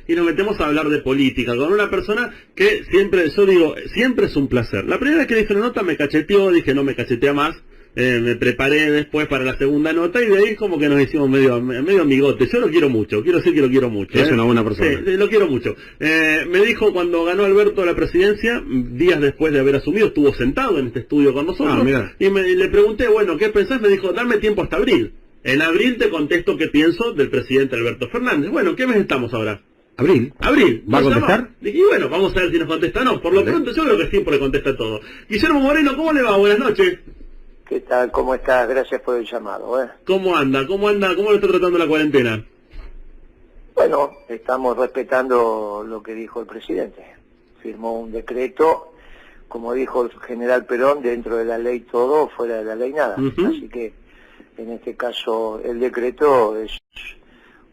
y nos metemos a hablar de política con una persona que siempre, yo digo, siempre es un placer. La primera vez que dije una nota me cacheteó, dije no me cachetea más. Me preparé después para la segunda nota y de ahí como que nos hicimos medio amigotes. Yo lo quiero mucho, quiero decir que lo quiero mucho. Es una buena persona. Sí, lo quiero mucho. Me dijo cuando ganó Alberto la presidencia, días después de haber asumido, estuvo sentado en este estudio con nosotros, y le pregunté, bueno, ¿qué pensás? Me dijo, dame tiempo hasta abril. En abril te contesto qué pienso del presidente Alberto Fernández. Bueno, ¿qué mes estamos ahora? Abril. ¿Va a contestar? Y bueno, vamos a ver si nos contesta o no. Por lo pronto yo creo que siempre contesta todo. Guillermo Moreno, ¿cómo le va? Buenas noches. ¿Qué tal? ¿Cómo estás? Gracias por el llamado. ¿Cómo anda? ¿Cómo lo está tratando la cuarentena? Bueno, estamos respetando lo que dijo el presidente. Firmó un decreto, como dijo el general Perón, dentro de la ley todo, fuera de la ley nada. Así que, en este caso, el decreto es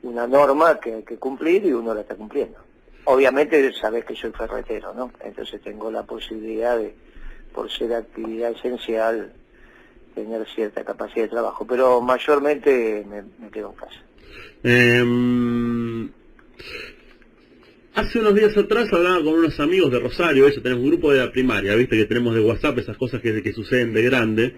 una norma que hay que cumplir y uno la está cumpliendo. Obviamente, sabés que soy ferretero, ¿no? Entonces tengo la posibilidad de, por ser actividad esencial, tener cierta capacidad de trabajo, pero mayormente me quedo en casa. Hace unos días atrás hablaba con unos amigos de Rosario, tenemos un grupo de la primaria, viste que tenemos de WhatsApp esas cosas que suceden de grande,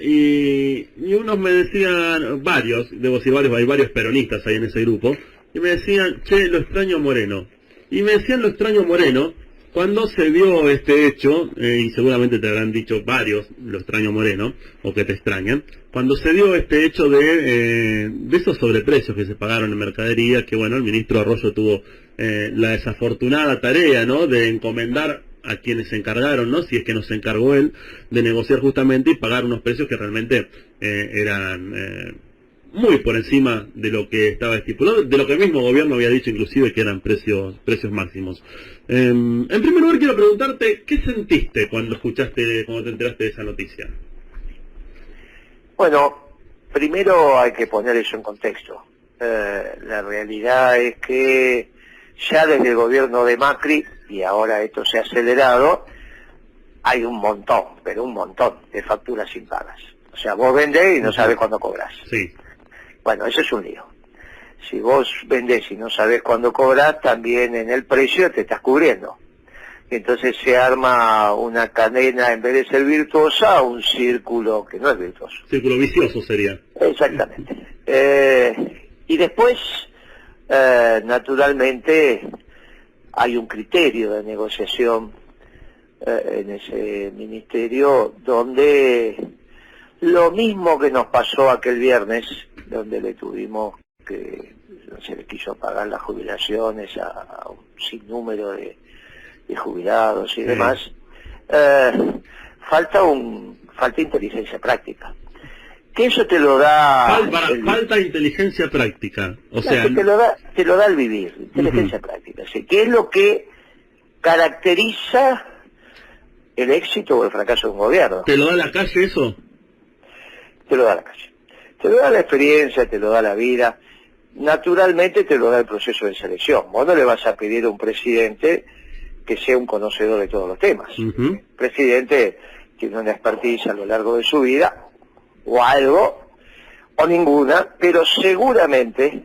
y unos me decían, debo decir varios, hay varios peronistas ahí en ese grupo, y me decían, che, lo extraño a Moreno. Y me decían lo extraño a Moreno, cuando se vio este hecho, y seguramente te habrán dicho varios, lo extraño Moreno, o que te extrañan, cuando se dio este hecho de esos sobreprecios que se pagaron en mercadería, que bueno, el ministro Arroyo tuvo la desafortunada tarea, ¿no?, de encomendar a quienes se encargaron, ¿no?, si es que no se encargó él, de negociar justamente y pagar unos precios que realmente eran muy por encima de lo que estaba estipulado, de lo que el mismo gobierno había dicho inclusive que eran precios máximos. En primer lugar quiero preguntarte, ¿qué sentiste cuando te enteraste de esa noticia? Bueno, primero hay que poner eso en contexto. La realidad es que ya desde el gobierno de Macri, y ahora esto se ha acelerado, hay un montón, pero un montón de facturas impagas. O sea, vos vendés y no sabés cuándo cobras. Sí. Bueno, eso es un lío. Si vos vendés y no sabés cuándo cobras, también en el precio te estás cubriendo. Entonces se arma una cadena, en vez de ser virtuosa, un círculo que no es virtuoso. Círculo vicioso sería. Exactamente. Y después, naturalmente, hay un criterio de negociación en ese ministerio donde lo mismo que nos pasó aquel viernes, donde le tuvimos que se le quiso pagar las jubilaciones a un sinnúmero de jubilados y demás, falta inteligencia práctica. Que eso te lo da... Falta inteligencia práctica. O sea, te lo da el vivir, inteligencia práctica. ¿Sí? ¿Qué es lo que caracteriza el éxito o el fracaso de un gobierno? ¿Te lo da la calle eso? Te lo da la calle. Te lo da la experiencia, te lo da la vida. Naturalmente te lo da el proceso de selección. Vos no le vas a pedir a un presidente que sea un conocedor de todos los temas. El presidente tiene una expertise a lo largo de su vida, o algo, o ninguna, pero seguramente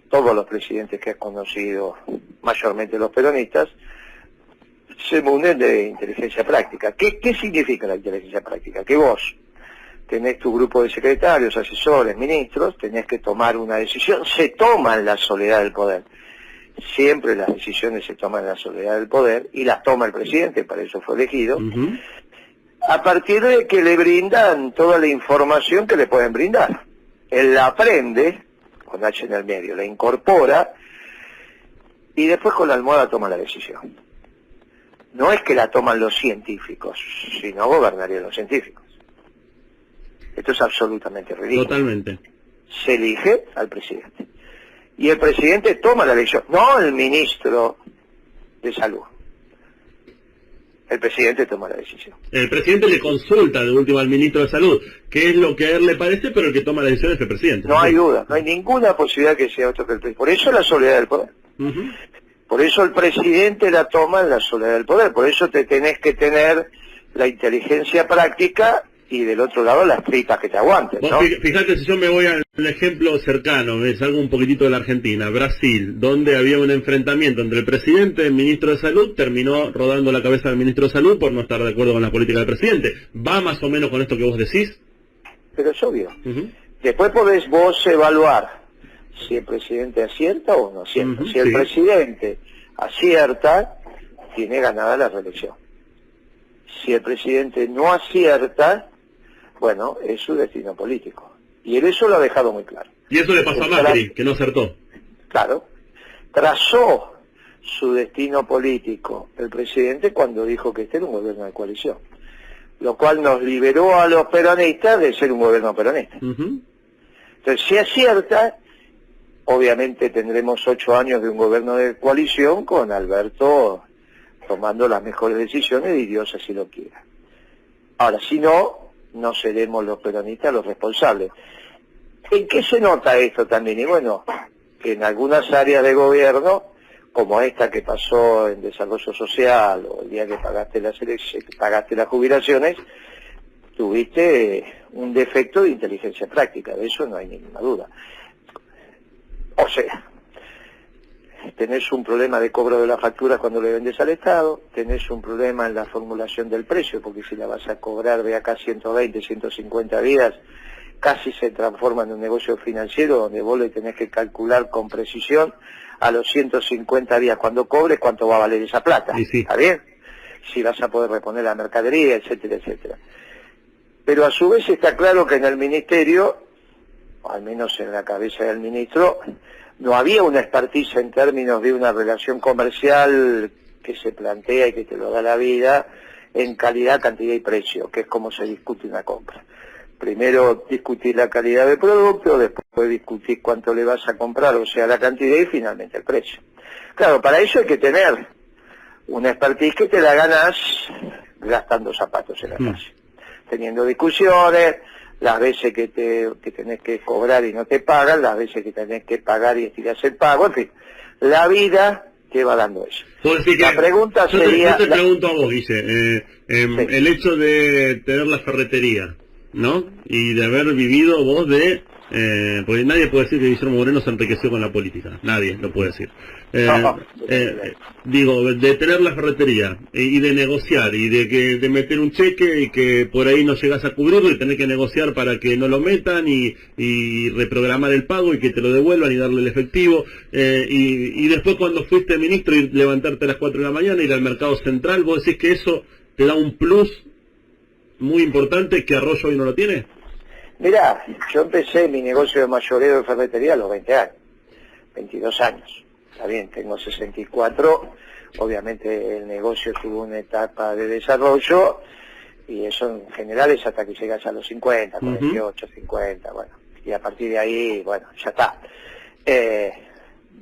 todos los presidentes que has conocido, mayormente los peronistas, se munden de inteligencia práctica. ¿Qué significa la inteligencia práctica? Que vos tenés tu grupo de secretarios, asesores, ministros, tenés que tomar una decisión, se toma en la soledad del poder. Siempre las decisiones se toman en la soledad del poder, y las toma el presidente, para eso fue elegido, a partir de que le brindan toda la información que le pueden brindar. Él la aprende, con H en el medio, la incorpora, y después con la almohada toma la decisión. No es que la toman los científicos, sino gobernarían los científicos. Esto es absolutamente ridículo. Totalmente. Se elige al presidente. Y el presidente toma la decisión, no el ministro de salud. El presidente toma la decisión. El presidente le consulta de último al ministro de salud qué es lo que a él le parece, pero el que toma la decisión es el presidente. No hay duda, no hay ninguna posibilidad que sea otro que el presidente. Por eso la soledad del poder. Por eso el presidente la toma en la soledad del poder. Por eso te tenés que tener la inteligencia práctica y del otro lado las tripas que te aguanten, ¿no? Fíjate, si yo me voy al ejemplo cercano, me salgo un poquitito de la Argentina, Brasil, donde había un enfrentamiento entre el presidente y el ministro de Salud, terminó rodando la cabeza del ministro de Salud por no estar de acuerdo con la política del presidente. ¿Va más o menos con esto que vos decís? Pero es obvio. Después podés vos evaluar si el presidente acierta o no acierta. Si el presidente acierta, tiene ganada la reelección. Si el presidente no acierta, bueno, es su destino político. Y él eso lo ha dejado muy claro. Y eso le pasó a Macri, que no acertó. Claro. Trazó su destino político el presidente cuando dijo que este era un gobierno de coalición. Lo cual nos liberó a los peronistas de ser un gobierno peronista. Entonces, si acierta, obviamente tendremos 8 años de un gobierno de coalición con Alberto tomando las mejores decisiones y Dios así lo quiera. Ahora, si no, no seremos los peronistas los responsables. ¿En qué se nota esto también? Y bueno, que en algunas áreas de gobierno, como esta que pasó en desarrollo social, o el día que pagaste las jubilaciones, tuviste un defecto de inteligencia práctica, de eso no hay ninguna duda. O sea, tenés un problema de cobro de las facturas cuando le vendes al Estado, tenés un problema en la formulación del precio, porque si la vas a cobrar de acá 120, 150 días, casi se transforma en un negocio financiero donde vos le tenés que calcular con precisión a los 150 días cuando cobres cuánto va a valer esa plata. Sí. ¿Está bien? Si vas a poder reponer la mercadería, etcétera, etcétera. Pero a su vez está claro que en el ministerio, o al menos en la cabeza del ministro, no había una expertise en términos de una relación comercial que se plantea y que te lo da la vida en calidad, cantidad y precio, que es como se discute una compra. Primero discutir la calidad del producto, después discutir cuánto le vas a comprar, o sea, la cantidad y finalmente el precio. Claro, para eso hay que tener una expertise que te la ganas gastando zapatos en la calle, teniendo discusiones, las veces que tenés que cobrar y no te pagan, las veces que tenés que pagar y estirás el pago, en fin, la vida te va dando eso. La pregunta sería... Yo te pregunto a vos, Guille, el hecho de tener la ferretería, ¿no? Y de haber vivido vos porque nadie puede decir que Guillermo Moreno se enriqueció con la política, nadie lo puede decir. Digo, de tener la ferretería y de negociar y de meter un cheque y que por ahí no llegas a cubrirlo y tener que negociar para que no lo metan y reprogramar el pago y que te lo devuelvan y darle el efectivo y después cuando fuiste ministro y levantarte a las 4 de la mañana, ir al mercado central, vos decís que eso te da un plus muy importante que Arroyo hoy no lo tiene. Mirá, yo empecé mi negocio de mayoreo de ferretería a los 20 años, 22 años. Está bien, tengo 64, obviamente el negocio tuvo una etapa de desarrollo y eso en general es hasta que llegas a los 50, 48, 50, bueno, y a partir de ahí, bueno, ya está.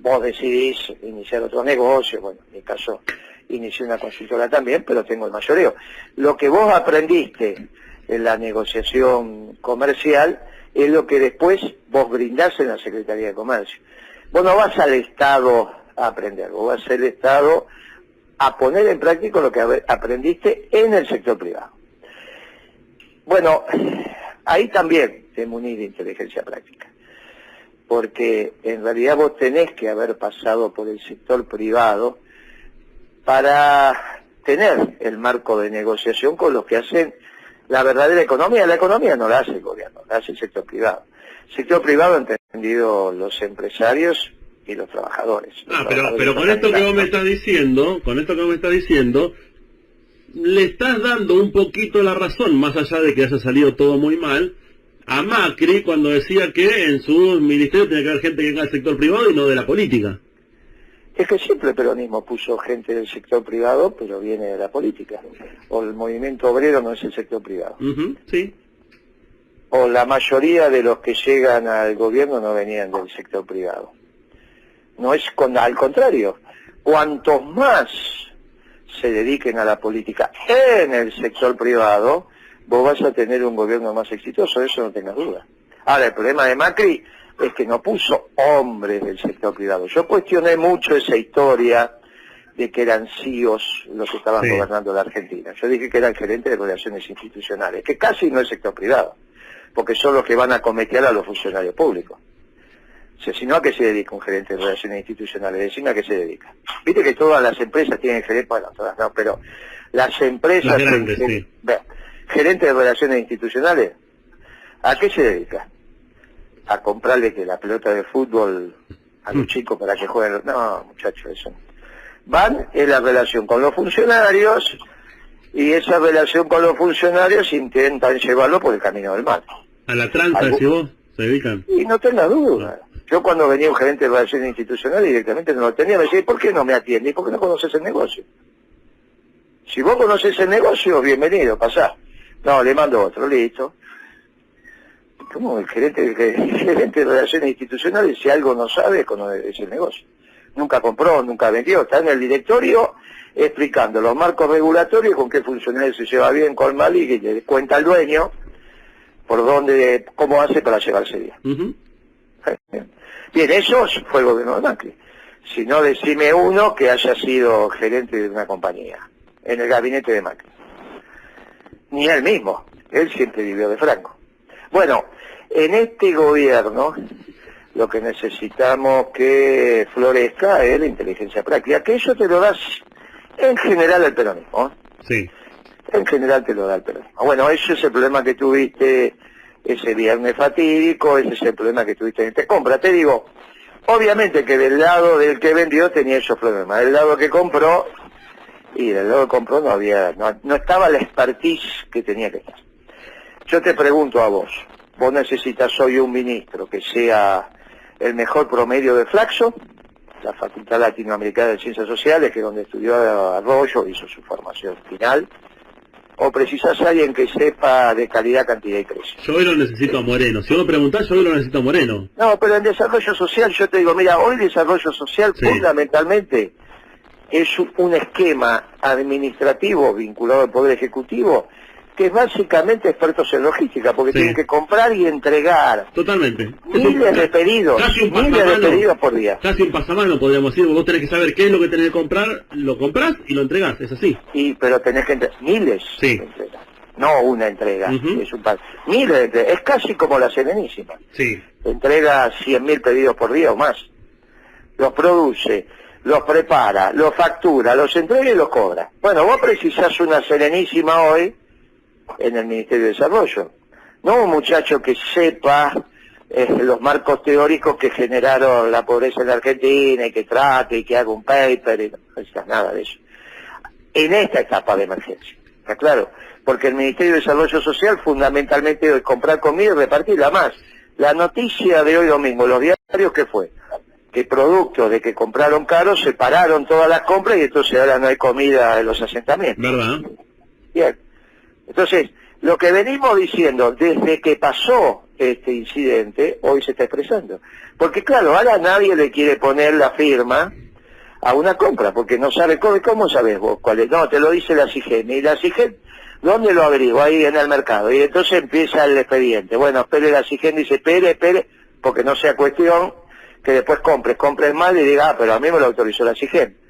Vos decidís iniciar otro negocio, bueno, en mi caso inicié una consultora también, pero tengo el mayoreo. Lo que vos aprendiste en la negociación comercial es lo que después vos brindás en la Secretaría de Comercio. Vos no vas al Estado a aprender, vos vas al Estado a poner en práctica lo que aprendiste en el sector privado. Bueno, ahí también te munís de inteligencia práctica, porque en realidad vos tenés que haber pasado por el sector privado para tener el marco de negociación con los que hacen la verdadera economía. La economía no la hace el gobierno, la hace el sector privado. El sector privado entendido los empresarios y los trabajadores. Pero con esto que vos me estás diciendo, le estás dando un poquito la razón, más allá de que haya salido todo muy mal, a Macri cuando decía que en su ministerio tenía que haber gente que venga del sector privado y no de la política. Es que siempre el peronismo puso gente del sector privado, pero viene de la política. O el movimiento obrero no es el sector privado. Sí. O la mayoría de los que llegan al gobierno no venían del sector privado. No es al contrario. Cuantos más se dediquen a la política en el sector privado, vos vas a tener un gobierno más exitoso, eso no tengas duda. Ahora, el problema de Macri es que no puso hombres del sector privado. Yo cuestioné mucho esa historia de que eran CEOs los que estaban gobernando la Argentina. Yo dije que eran gerentes de relaciones institucionales, que casi no es sector privado, porque son los que van a cometer a los funcionarios públicos. O sea, si no, ¿a qué se dedica un gerente de relaciones institucionales? Decime a qué se dedica. Viste que todas las empresas tienen gerentes, bueno, todas no, pero las empresas... Las grandes, sí. Gerentes de relaciones institucionales, ¿a qué se dedica? A comprarle que la pelota de fútbol a los chicos para que jueguen. No, muchachos, eso. Van en la relación con los funcionarios, y esa relación con los funcionarios intentan llevarlo por el camino del mal. ¿A la tranza, decís vos, se dedican? Y no tengas duda. Yo cuando venía un gerente de relaciones institucionales directamente no lo tenía, me decía, ¿por qué no me atiende? ¿Por qué no conoces el negocio? Si vos conoces el negocio, bienvenido, pasá. No, le mando otro, listo. ¿Cómo el gerente de relaciones institucionales, si algo no sabe, es el negocio? Nunca compró, nunca vendió, está en el directorio explicando los marcos regulatorios, con qué funcionario se lleva bien, con mal, y que le cuenta al dueño por dónde, cómo hace para llevarse bien. Bien, eso fue el gobierno de Macri. Si no, decime uno que haya sido gerente de una compañía, en el gabinete de Macri. Ni él mismo, él siempre vivió de Franco. Bueno, en este gobierno lo que necesitamos que florezca es la inteligencia práctica, que eso te lo das en general al peronismo. Sí. En general te lo da el peronismo. Bueno, ese es el problema que tuviste ese viernes fatídico, ese es el problema que tuviste en esta compra. Te digo, obviamente que del lado del que vendió tenía esos problemas, del lado que compró, y del lado que compró no estaba la expertise que tenía que estar. Yo te pregunto a vos necesitas hoy un ministro que sea el mejor promedio de Flaxo, la Facultad Latinoamericana de Ciencias Sociales, que es donde estudió Arroyo, hizo su formación final, o precisás a alguien que sepa de calidad, cantidad y precio. Yo hoy lo necesito a Moreno. Si vos me preguntás, yo hoy lo necesito a Moreno. No, pero en desarrollo social yo te digo, mira, hoy desarrollo social fundamentalmente es un esquema administrativo vinculado al Poder Ejecutivo, que es básicamente expertos en logística, porque tienen que comprar y entregar. Totalmente. Miles de pedidos, miles de pedidos por día. Casi un pasamano, podríamos decir. Vos tenés que saber qué es lo que tenés que comprar, lo comprás y lo entregás, es así. Pero tenés que entregar miles de entregas. No una entrega, es un par. Miles de entregas. Es casi como la Serenísima. Sí. Entrega 100.000 pedidos por día o más. Los produce, los prepara, los factura, los entrega y los cobra. Bueno, vos precisás una Serenísima hoy en el Ministerio de Desarrollo. No un muchacho que sepa los marcos teóricos que generaron la pobreza en la Argentina y que trate y que haga un paper, y no necesitas nada de eso. En esta etapa de emergencia, ¿está claro? Porque el Ministerio de Desarrollo Social fundamentalmente es comprar comida y repartirla más. La noticia de hoy domingo, los diarios, ¿qué fue? Que producto de que compraron caro, separaron todas las compras y entonces ahora no hay comida en los asentamientos. ¿Verdad? Bien. Entonces, lo que venimos diciendo desde que pasó este incidente, hoy se está expresando. Porque claro, ahora nadie le quiere poner la firma a una compra, porque no sabe cómo sabes vos cuál es. No, te lo dice la CIGEN. Y la CIGEN, ¿dónde lo averiguo? Ahí en el mercado. Y entonces empieza el expediente. Bueno, espere, la CIGEN dice, espere, porque no sea cuestión que después compres mal y diga, pero a mí me lo autorizó la CIGEN.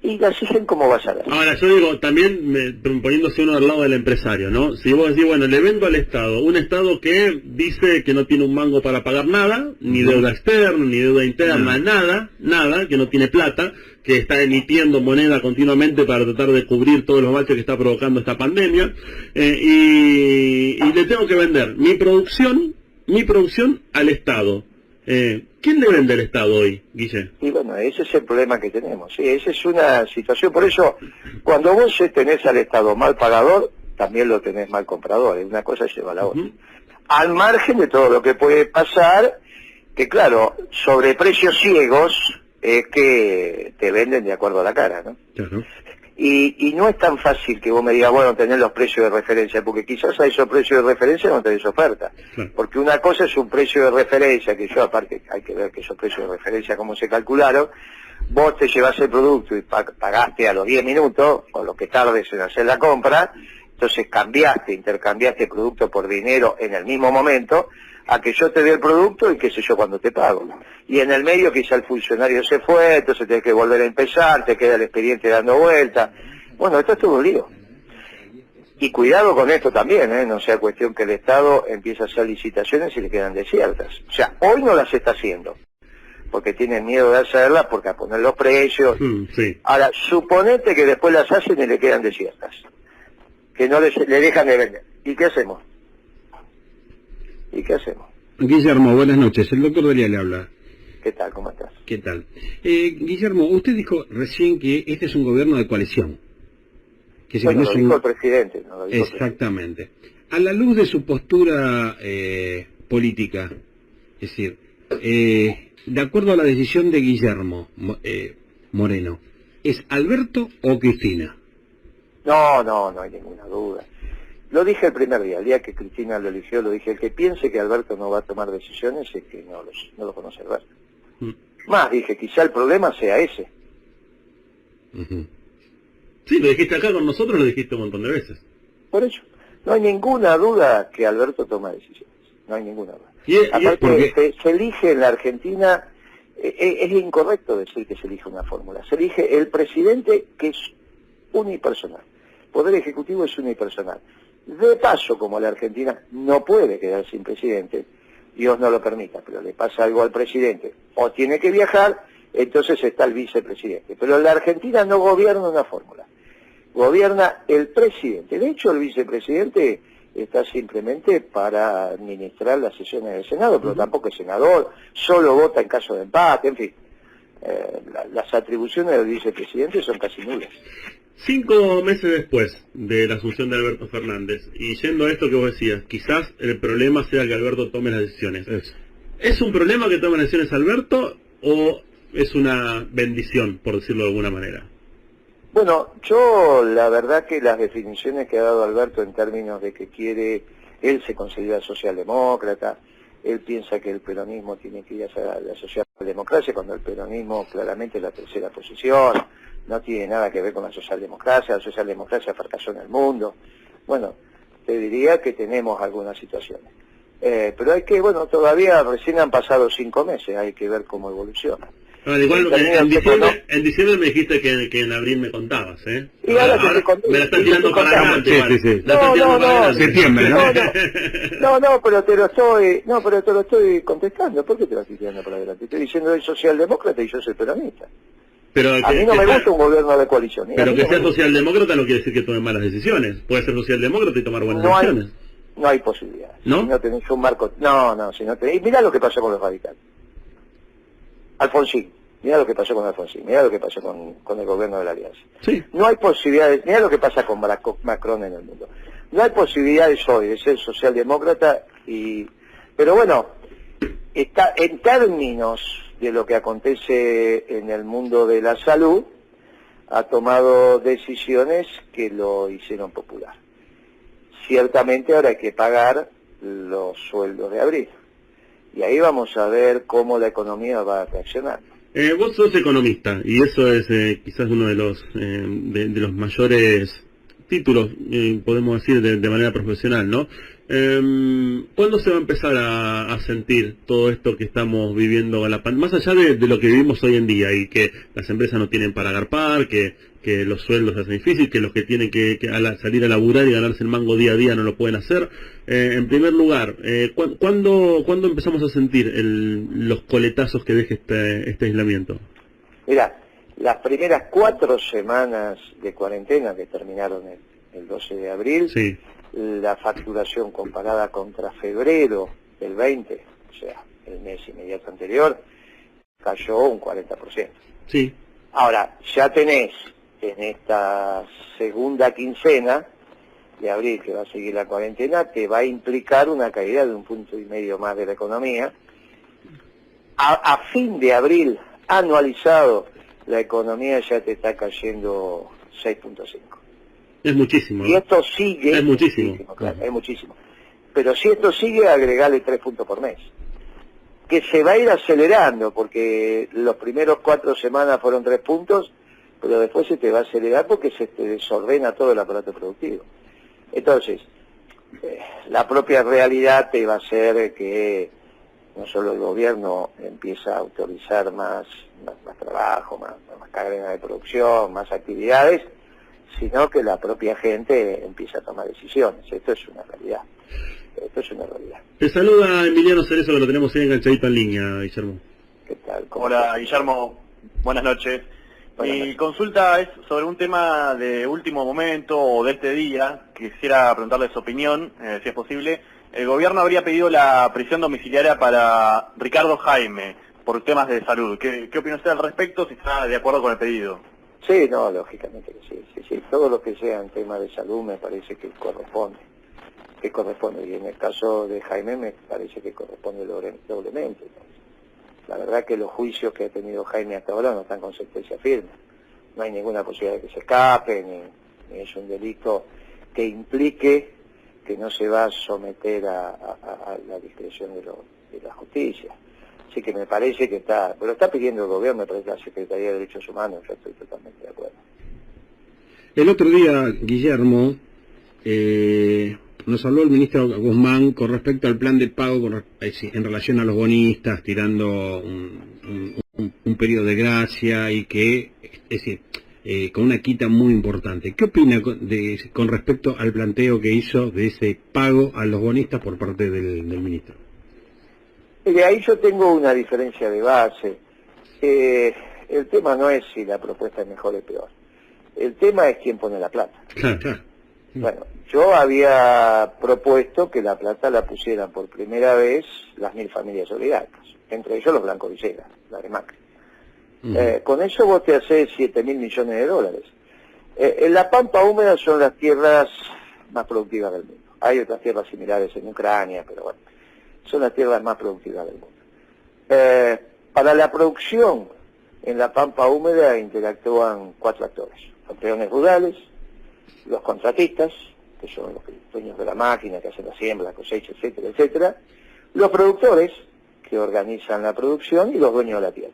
¿Y la CIGEN cómo va a saber? Ahora, yo digo, también poniéndose uno al lado del empresario, ¿no? Si vos decís, bueno, le vendo al Estado, un Estado que dice que no tiene un mango para pagar nada, ni deuda externa, ni deuda interna, nada, que no tiene plata, que está emitiendo moneda continuamente para tratar de cubrir todos los baches que está provocando esta pandemia, y le tengo que vender mi producción al Estado. ¿Quién le vende el Estado hoy, Guille? Y bueno, ese es el problema que tenemos, sí, esa es una situación. Por eso, cuando vos tenés al Estado mal pagador, también lo tenés mal comprador, una cosa lleva a la otra. Al margen de todo lo que puede pasar, que claro, sobre precios ciegos, es que te venden de acuerdo a la cara, ¿no? Claro. Y no es tan fácil que vos me digas, bueno, tenés los precios de referencia, porque quizás a esos precios de referencia no tenés oferta. Claro. Porque una cosa es un precio de referencia, que yo aparte hay que ver que esos precios de referencia, cómo se calcularon, vos te llevas el producto y pagaste a los 10 minutos, o lo que tardes en hacer la compra, entonces intercambiaste el producto por dinero en el mismo momento. a que yo te dé el producto y qué sé yo cuando te pago. Y en el medio quizá el funcionario se fue, entonces tenés que volver a empezar, te queda el expediente dando vuelta. Bueno, esto es todo un lío. Y cuidado con esto también, no sea cuestión que el Estado empiece a hacer licitaciones y le quedan desiertas. O sea, hoy no las está haciendo, porque tienen miedo de hacerlas, porque a poner los precios. Sí. Ahora, suponete que después las hacen y le quedan desiertas, que no le dejan de vender. ¿Y qué hacemos? ¿Y qué hacemos? Guillermo, buenas noches. El doctor Delia le habla. ¿Qué tal? ¿Cómo estás? ¿Qué tal? Guillermo, usted dijo recién que este es un gobierno de coalición. Que Bueno, lo dijo el presidente. No lo dijo Exactamente. A la luz de su postura política, es decir, de acuerdo a la decisión de Guillermo Moreno, ¿es Alberto o Cristina? No hay ninguna duda. Lo dije el primer día, el día que Cristina lo eligió, lo dije, el que piense que Alberto no va a tomar decisiones es que no lo conoce Alberto. Más, dije, quizá el problema sea ese. Sí, lo dijiste acá con nosotros, lo dijiste un montón de veces. Por eso, no hay ninguna duda que Alberto toma decisiones, no hay ninguna duda. Aparte, se elige en la Argentina, es incorrecto decir que se elige una fórmula, se elige el presidente que es unipersonal, Poder Ejecutivo es unipersonal. De paso, como la Argentina no puede quedar sin presidente, Dios no lo permita, pero le pasa algo al presidente, o tiene que viajar, entonces está el vicepresidente. Pero la Argentina no gobierna una fórmula, gobierna el presidente. De hecho, el vicepresidente está simplemente para administrar las sesiones del Senado, pero tampoco es senador, solo vota en caso de empate, en fin. Las atribuciones del vicepresidente son casi nulas. 5 meses después de la asunción de Alberto Fernández, y yendo a esto que vos decías, quizás el problema sea que Alberto tome las decisiones. ¿Es un problema que tome las decisiones Alberto o es una bendición, por decirlo de alguna manera? Bueno, yo la verdad que las definiciones que ha dado Alberto en términos de que él se considera socialdemócrata, él piensa que el peronismo tiene que ir hacia la socialdemocracia, cuando el peronismo claramente es la tercera posición, no tiene nada que ver con la socialdemocracia fracasó en el mundo. Bueno, te diría que tenemos algunas situaciones. Pero hay que, todavía recién han pasado 5 meses, hay que ver cómo evoluciona. Igual, en diciembre me dijiste que en abril me contabas, ¿eh? Y ahora me la están tirando para adelante. Sí. No. Septiembre, ¿no? No, pero te lo estoy contestando. ¿Por qué te lo estoy tirando para adelante? Estoy diciendo que soy socialdemócrata y yo soy peronista. Pero a mí no me gusta un gobierno de coalición. Pero que sea socialdemócrata no quiere decir que tome malas decisiones. Puede ser socialdemócrata y tomar buenas decisiones. No hay posibilidades. ¿No? Si no tenés un marco... No, si no tenés... Mirá lo que pasó con los radicales. Alfonsín. Mirá lo que pasó con Alfonsín. Mirá lo que pasó con el gobierno de la Alianza. Sí. No hay posibilidades... Mirá lo que pasa con Macron en el mundo. No hay posibilidades hoy de ser socialdemócrata y... Pero bueno, está en términos de lo que acontece en el mundo de la salud, ha tomado decisiones que lo hicieron popular. Ciertamente ahora hay que pagar los sueldos de abril. Y ahí vamos a ver cómo la economía va a reaccionar. Vos sos economista, y eso es quizás uno de los mayores títulos, podemos decir, de manera profesional, ¿no? ¿Cuándo se va a empezar a sentir todo esto que estamos viviendo con la pandemia? Más allá de lo que vivimos hoy en día, y que las empresas no tienen para agarpar, que los sueldos se hacen difícil, que los que tienen que salir a laburar y ganarse el mango día a día no lo pueden hacer. En primer lugar, ¿cuándo empezamos a sentir los coletazos que deje este aislamiento? Mirá, las primeras 4 semanas de cuarentena que terminaron el 12 de abril, sí, la facturación comparada contra febrero del 20, o sea, el mes inmediato anterior, cayó un 40%. Sí. Ahora, ya tenés en esta segunda quincena de abril, que va a seguir la cuarentena, te va a implicar una caída de 1,5 puntos más de la economía. A fin de abril, anualizado, la economía ya te está cayendo 6,5. Es muchísimo. Y esto sigue... Es muchísimo. Claro, es muchísimo. Pero si esto sigue, agregale 3 puntos por mes. Que se va a ir acelerando, porque los primeros 4 semanas fueron 3 puntos, pero después se te va a acelerar porque se te desordena todo el aparato productivo. Entonces, la propia realidad te va a hacer que no solo el gobierno empieza a autorizar más trabajo, más cadena de producción, más actividades, sino que la propia gente empieza a tomar decisiones. Esto es una realidad. Te saluda Emiliano Cerezo, que lo tenemos ahí enganchadito en línea, Guillermo. ¿Qué tal? Hola, Guillermo. Buenas noches. Mi consulta es sobre un tema de último momento o de este día. Quisiera preguntarle su opinión, si es posible. El gobierno habría pedido la prisión domiciliaria para Ricardo Jaime por temas de salud. ¿Qué opina usted al respecto, si está de acuerdo con el pedido? Sí, no, lógicamente que sí. Todo lo que sea en tema de salud me parece que corresponde. Y en el caso de Jaime me parece que corresponde doblemente. La verdad que los juicios que ha tenido Jaime hasta ahora no están con sentencia firme. No hay ninguna posibilidad de que se escape, ni es un delito que implique que no se va a someter a la discreción de la justicia. Así que me parece que pero está pidiendo el gobierno, me parece la Secretaría de Derechos Humanos, yo estoy totalmente de acuerdo. El otro día, Guillermo, nos habló el ministro Guzmán con respecto al plan de pago en relación a los bonistas, tirando un periodo de gracia y que, es decir, con una quita muy importante. ¿Qué opina con respecto al planteo que hizo de ese pago a los bonistas por parte del ministro? De ahí yo tengo una diferencia de base. El tema no es si la propuesta es mejor o peor. El tema es quién pone la plata. Claro. Bueno, yo había propuesto que la plata la pusieran por primera vez las 1000 familias solidarias, entre ellos los Blanco Villegas, la de Macri. Con eso vos te hacés 7.000 millones de dólares. En la Pampa Húmeda son las tierras más productivas del mundo. Hay otras tierras similares en Ucrania, pero bueno, son las tierras más productivas del mundo. Para la producción en la Pampa Húmeda interactúan 4 actores: los peones rurales, los contratistas, que son los dueños de la máquina, que hacen la siembra, la cosecha, etcétera, etcétera, los productores, que organizan la producción, y los dueños de la tierra.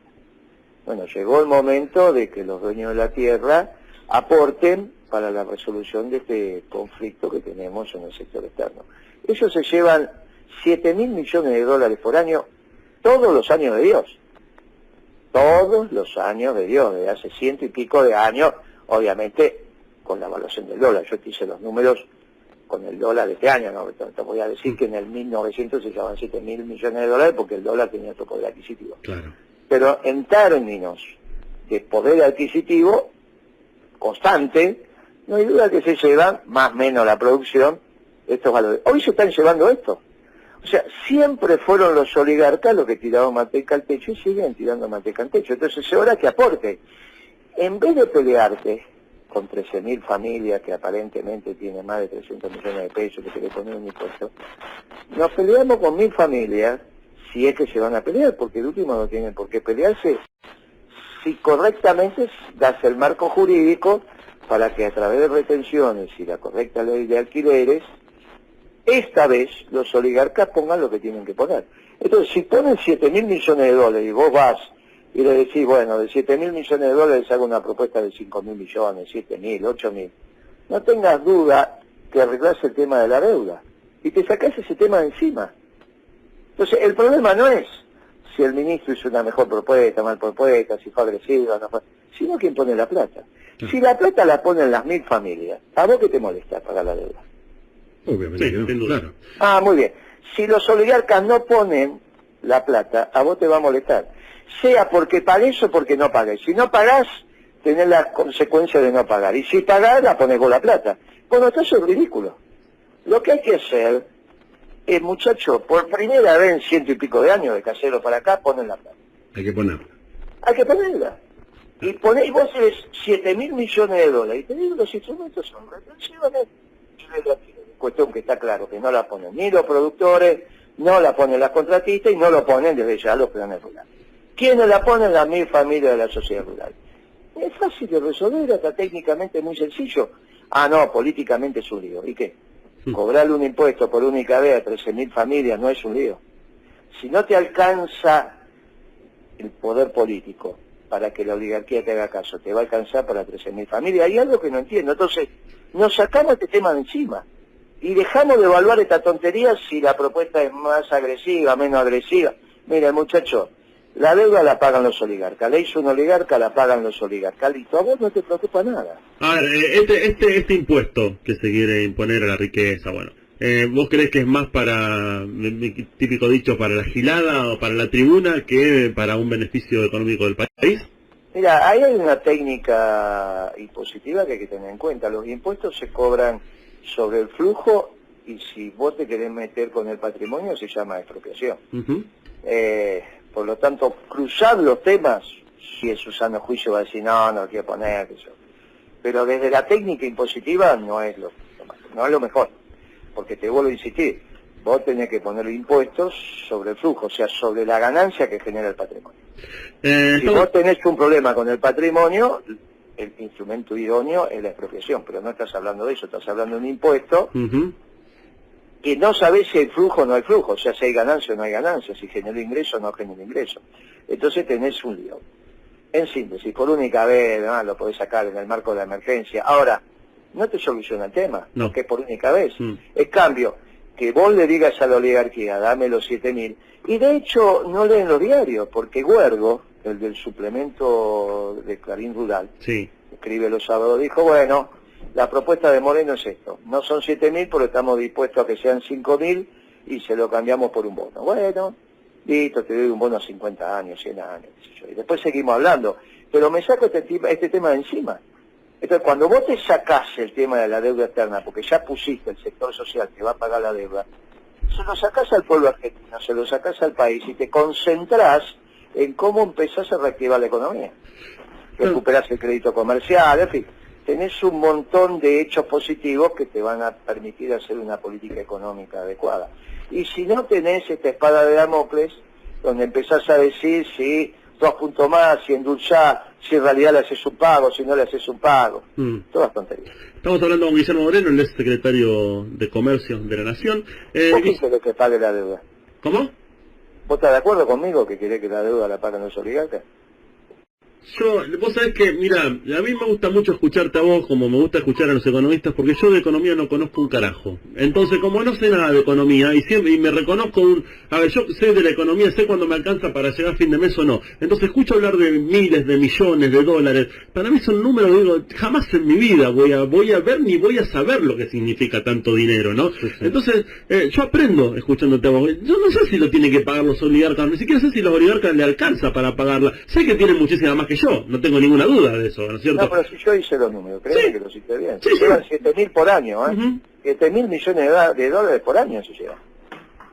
Bueno, llegó el momento de que los dueños de la tierra aporten para la resolución de este conflicto que tenemos en el sector externo. Ellos se llevan 7.000 millones de dólares por año, todos los años de Dios. Todos los años de Dios, desde hace 100 y pico de años, obviamente con la evaluación del dólar. Yo te hice los números con el dólar de este año, ¿no? Te voy a decir que en el 1900 se llevaban 7.000 millones de dólares porque el dólar tenía otro poder adquisitivo. Claro. Pero en términos de poder adquisitivo constante, no hay duda que se llevan más o menos la producción estos valores. Hoy se están llevando esto. O sea, siempre fueron los oligarcas los que tiraban manteca al techo y siguen tirando manteca al techo. Entonces es hora que aporte. En vez de pelearte con 13.000 familias que aparentemente tienen más de 300 millones de pesos que se le ponen un impuesto, nos peleamos con 1.000 familias, si es que se van a pelear, porque el último no tienen por qué pelearse, si correctamente das el marco jurídico para que a través de retenciones y la correcta ley de alquileres, esta vez los oligarcas pongan lo que tienen que poner. Entonces, si ponen 7.000 millones de dólares y vos vas y le decís, bueno, de 7.000 millones de dólares hago una propuesta de 5.000 millones, 7.000, 8.000, no tengas duda que arreglás el tema de la deuda y te sacás ese tema de encima. Entonces, el problema no es si el ministro hizo una mejor propuesta, mal propuesta, si fue agresivo, no fue, sino quién pone la plata. Si la plata la ponen las 1.000 familias, ¿a vos qué te molesta pagar la deuda? Obviamente, sí, no, sin duda. claro. Ah, muy bien. Si los oligarcas no ponen la plata, a vos te va a molestar. Sea porque pagues o porque no pagues. Si no pagás, tenés la consecuencia de no pagar. Y si pagás, la pones con la plata. Bueno, esto es ridículo. Lo que hay que hacer es, muchachos, por primera vez en 100 y pico de años de casero para acá, ponen la plata. Hay que ponerla. Hay que ponerla. Y ponéis vos 7.000 millones de dólares. Y te digo, los instrumentos son retenciones y de cuestión que está claro, que no la ponen ni los productores, no la ponen las contratistas y no lo ponen desde ya los planes rurales. ¿Quiénes la ponen? Las 1.000 familias de la sociedad rural. Es fácil de resolver, hasta técnicamente muy sencillo. Ah, no, políticamente es un lío. ¿Y qué? Cobrarle un impuesto por única vez a 13.000 familias no es un lío. Si no te alcanza el poder político para que la oligarquía te haga caso, te va a alcanzar para 13.000 familias. Hay algo que no entiendo. Entonces, nos sacamos este tema de encima. Y dejamos de evaluar esta tontería si la propuesta es más agresiva, menos agresiva. Mira, muchacho, la deuda la pagan los oligarcas, la hizo un oligarca, la pagan los oligarcas. Listo, a vos no te preocupa nada. A ver, este impuesto que se quiere imponer a la riqueza, bueno, ¿vos creés que es más para, típico dicho, para la gilada o para la tribuna que para un beneficio económico del país? Mira, ahí hay una técnica impositiva que hay que tener en cuenta. Los impuestos se cobran sobre el flujo y si vos te querés meter con el patrimonio se llama expropiación. Uh-huh. Por lo tanto, cruzar los temas, si es su sano juicio va a decir, no lo quiero poner, eso. Pero desde la técnica impositiva no es lo mejor, porque te vuelvo a insistir, vos tenés que poner impuestos sobre el flujo, o sea, sobre la ganancia que genera el patrimonio. Si vos tenés un problema con el patrimonio, el instrumento idóneo es la expropiación, pero no estás hablando de eso, estás hablando de un impuesto Uh-huh. que no sabés si hay flujo o no hay flujo, o sea, si hay ganancia o no hay ganancia, si genera ingreso o no genera ingreso. Entonces tenés un lío. En síntesis, por única vez, ¿no? Lo podés sacar en el marco de la emergencia. Ahora, no te soluciona el tema, No. porque es por única vez. En cambio, que vos le digas a la oligarquía, dame los 7.000, y de hecho no leen los diarios, porque Huergo, el del suplemento de Clarín Rural, Sí. escribe los sábados, dijo, bueno, la propuesta de Moreno es esto, no son 7.000, pero estamos dispuestos a que sean 5.000 y se lo cambiamos por un bono. Bueno, listo, te doy un bono a 50 años, 100 años, qué sé yo. Y después seguimos hablando, pero me saco este tema de encima. Entonces, cuando vos te sacás el tema de la deuda externa, porque ya pusiste el sector social que va a pagar la deuda, se lo sacás al pueblo argentino, se lo sacás al país y te concentrás en cómo empezás a reactivar la economía. Recuperás el crédito comercial, en fin, tenés un montón de hechos positivos que te van a permitir hacer una política económica adecuada. Y si no tenés esta espada de Damocles, donde empezás a decir si 2 puntos más, si endulzás, si en realidad le haces un pago, si no le haces un pago, todas tonterías. Estamos hablando con Guillermo Moreno, el ex secretario de Comercio de la Nación. ¿Vos qué querés que pague la deuda? ¿Cómo? ¿Vos estás de acuerdo conmigo que querés que la deuda la paguen los oligarcas? Vos sabés que, mira, a mí me gusta mucho escucharte a vos, como me gusta escuchar a los economistas, porque yo de economía no conozco un carajo. Entonces, como no sé nada de economía, y me reconozco a ver, yo sé de la economía, sé cuándo me alcanza para llegar a fin de mes o no. Entonces, escucho hablar de miles, de millones, de dólares. Para mí son números, digo, jamás en mi vida voy a ver ni voy a saber lo que significa tanto dinero, ¿no? Sí. Entonces, yo aprendo escuchándote a vos. Yo no sé si lo tienen que pagar los oligarcas, ni siquiera sé si los oligarcas le alcanza para pagarla. Sé que tienen muchísima más que yo, no tengo ninguna duda de eso, ¿no es cierto? No, pero si yo hice los números, créeme Sí. que los hice bien. Sí, Se sí. llevan 7.000 por año, ¿eh? 7.000 millones de dólares por año se llevan.